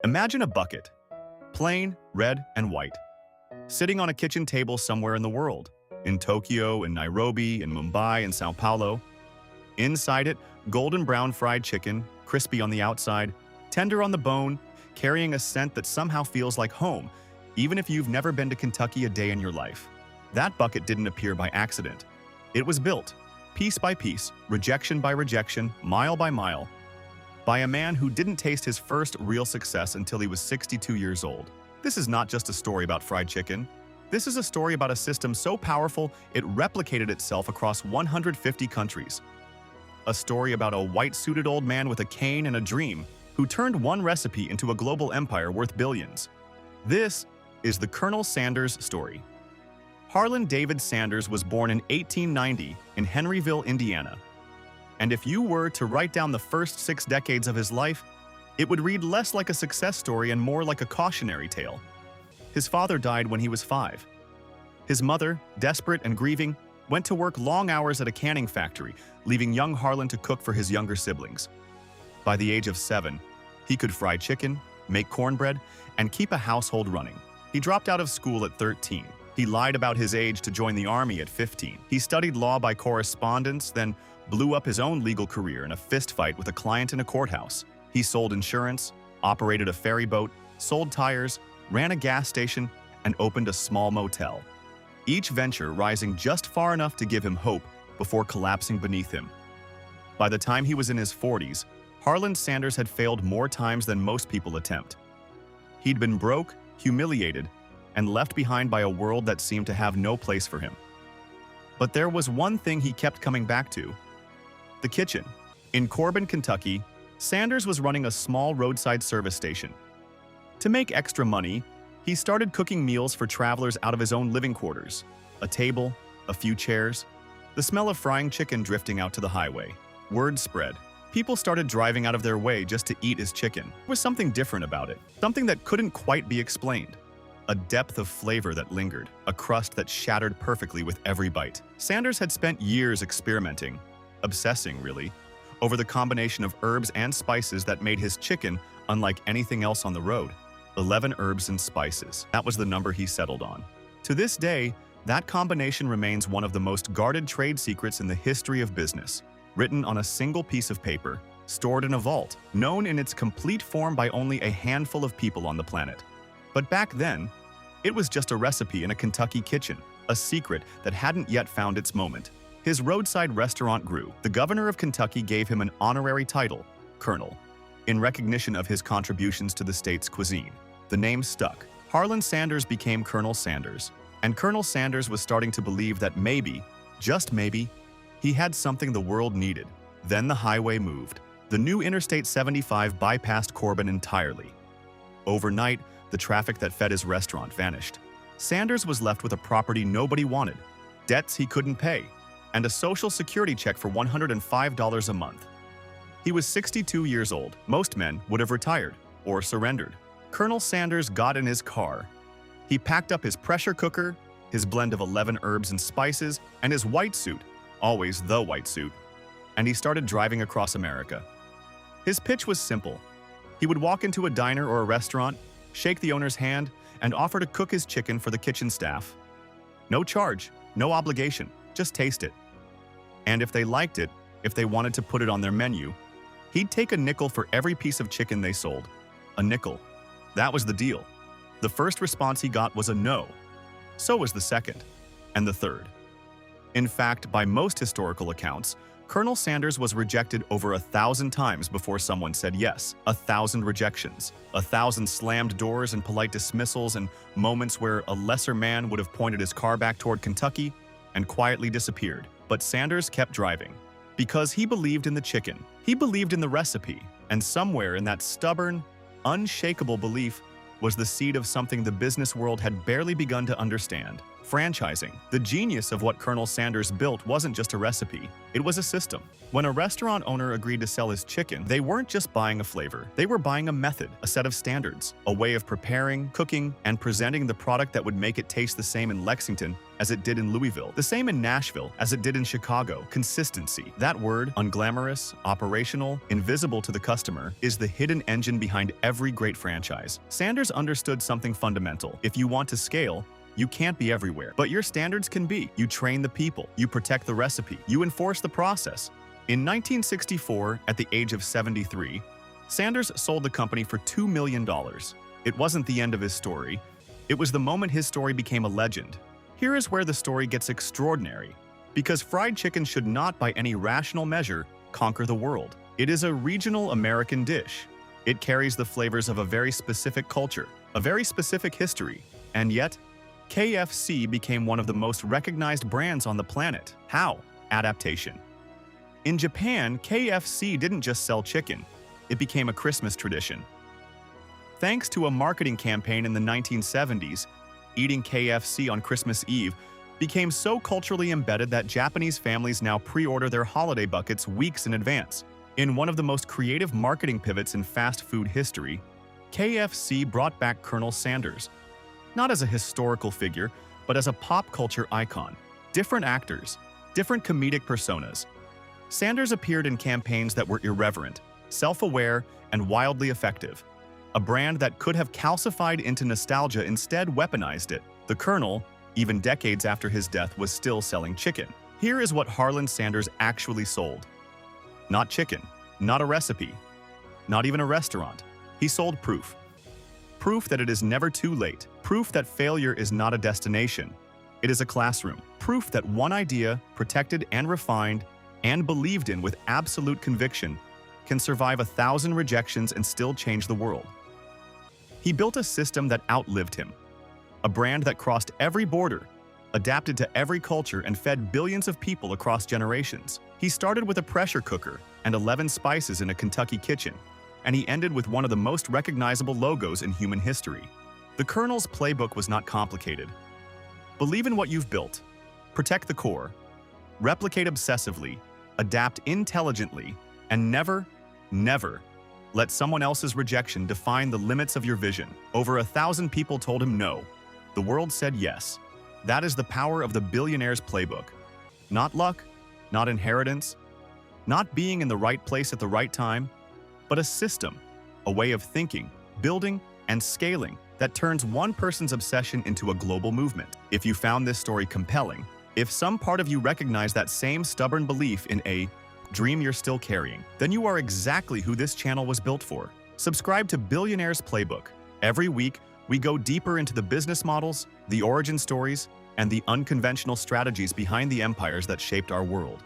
Imagine a bucket, plain, red, and white, sitting on a kitchen table somewhere in the world, in Tokyo, in Nairobi, in Mumbai, in Sao Paulo. Inside it, golden brown fried chicken, crispy on the outside, tender on the bone, carrying a scent that somehow feels like home, even if you've never been to Kentucky a day in your life. That bucket didn't appear by accident. It was built, piece by piece, rejection by rejection, mile by mile, by a man who didn't taste his first real success until he was 62 years old. This is not just a story about fried chicken. This is a story about a system so powerful it replicated itself across 150 countries. A story about a white-suited old man with a cane and a dream who turned one recipe into a global empire worth billions. This is the Colonel Sanders story. Harland David Sanders was born in 1890 in Henryville, Indiana. And if you were to write down the first 6 decades of his life, it would read less like a success story and more like a cautionary tale. His father died when he was 5. His mother, desperate and grieving, went to work long hours at a canning factory, leaving young Harland to cook for his younger siblings. By the age of 7, he could fry chicken, make cornbread, and keep a household running. He dropped out of school at 13. He lied about his age to join the army at 15. He studied law by correspondence, then blew up his own legal career in a fistfight with a client in a courthouse. He sold insurance, operated a ferry boat, sold tires, ran a gas station, and opened a small motel. Each venture rising just far enough to give him hope before collapsing beneath him. By the time he was in his 40s, Harland Sanders had failed more times than most people attempt. He'd been broke, humiliated, and left behind by a world that seemed to have no place for him. But there was one thing he kept coming back to: the kitchen. In Corbin, Kentucky, Sanders was running a small roadside service station. To make extra money, he started cooking meals for travelers out of his own living quarters. A table, a few chairs, the smell of frying chicken drifting out to the highway. Word spread. People started driving out of their way just to eat his chicken. There was something different about it, something that couldn't quite be explained. A depth of flavor that lingered, a crust that shattered perfectly with every bite. Sanders had spent years experimenting, obsessing really, over the combination of herbs and spices that made his chicken unlike anything else on the road. 11 herbs and spices. That was the number he settled on. To this day, that combination remains one of the most guarded trade secrets in the history of business. Written on a single piece of paper, stored in a vault, known in its complete form by only a handful of people on the planet. But back then, it was just a recipe in a Kentucky kitchen, a secret that hadn't yet found its moment. His roadside restaurant grew. The governor of Kentucky gave him an honorary title, Colonel, in recognition of his contributions to the state's cuisine. The name stuck. Harland Sanders became Colonel Sanders, and Colonel Sanders was starting to believe that maybe, just maybe, he had something the world needed. Then the highway moved. The new Interstate 75 bypassed Corbin entirely. Overnight, the traffic that fed his restaurant vanished. Sanders was left with a property nobody wanted, debts he couldn't pay, and a social security check for $105 a month. He was 62 years old. Most men would have retired or surrendered. Colonel Sanders got in his car. He packed up his pressure cooker, his blend of 11 herbs and spices, and his white suit, always the white suit, and he started driving across America. His pitch was simple. He would walk into a diner or a restaurant, shake the owner's hand, and offer to cook his chicken for the kitchen staff. No charge, no obligation, just taste it. And if they liked it, if they wanted to put it on their menu, he'd take a nickel for every piece of chicken they sold. A nickel. That was the deal. The first response he got was a no. So was the second, and the third. In fact, by most historical accounts, Colonel Sanders was rejected over 1,000 times before someone said yes. 1,000 rejections, 1,000 slammed doors and polite dismissals, and moments where a lesser man would have pointed his car back toward Kentucky and quietly disappeared. But Sanders kept driving because he believed in the chicken. He believed in the recipe, and somewhere in that stubborn, unshakable belief was the seed of something the business world had barely begun to understand. Franchising. The genius of what Colonel Sanders built wasn't just a recipe, it was a system. When a restaurant owner agreed to sell his chicken, they weren't just buying a flavor, they were buying a method, a set of standards, a way of preparing, cooking, and presenting the product that would make it taste the same in Lexington as it did in Louisville, the same in Nashville as it did in Chicago. Consistency. That word, unglamorous, operational, invisible to the customer, is the hidden engine behind every great franchise. Sanders understood something fundamental. If you want to scale, you can't be everywhere, but your standards can be. You train the people, you protect the recipe, you enforce the process. In 1964, at the age of 73, Sanders sold the company for $2 million. It wasn't the end of his story. It was the moment his story became a legend. Here is where the story gets extraordinary, because fried chicken should not, by any rational measure, conquer the world. It is a regional American dish. It carries the flavors of a very specific culture, a very specific history, and yet, KFC became one of the most recognized brands on the planet. How? Adaptation. In Japan, KFC didn't just sell chicken, it became a Christmas tradition. Thanks to a marketing campaign in the 1970s, eating KFC on Christmas Eve became so culturally embedded that Japanese families now pre-order their holiday buckets weeks in advance. In one of the most creative marketing pivots in fast food history, KFC brought back Colonel Sanders, not as a historical figure, but as a pop culture icon. Different actors, different comedic personas. Sanders appeared in campaigns that were irreverent, self-aware, and wildly effective. A brand that could have calcified into nostalgia instead weaponized it. The Colonel, even decades after his death, was still selling chicken. Here is what Harland Sanders actually sold. Not chicken, not a recipe, not even a restaurant. He sold proof. Proof that it is never too late. Proof that failure is not a destination. It is a classroom. Proof that one idea, protected and refined, and believed in with absolute conviction, can survive 1,000 rejections and still change the world. He built a system that outlived him. A brand that crossed every border, adapted to every culture, and fed billions of people across generations. He started with a pressure cooker and 11 spices in a Kentucky kitchen, and he ended with one of the most recognizable logos in human history. The Colonel's playbook was not complicated. Believe in what you've built, protect the core, replicate obsessively, adapt intelligently, and never, never let someone else's rejection define the limits of your vision. Over 1,000 people told him no. The world said yes. That is the power of the Billionaire's playbook. Not luck, not inheritance, not being in the right place at the right time, but a system, a way of thinking, building, and scaling that turns one person's obsession into a global movement. If you found this story compelling, if some part of you recognized that same stubborn belief in a dream you're still carrying, then you are exactly who this channel was built for. Subscribe to Billionaire's Playbook. Every week, we go deeper into the business models, the origin stories, and the unconventional strategies behind the empires that shaped our world.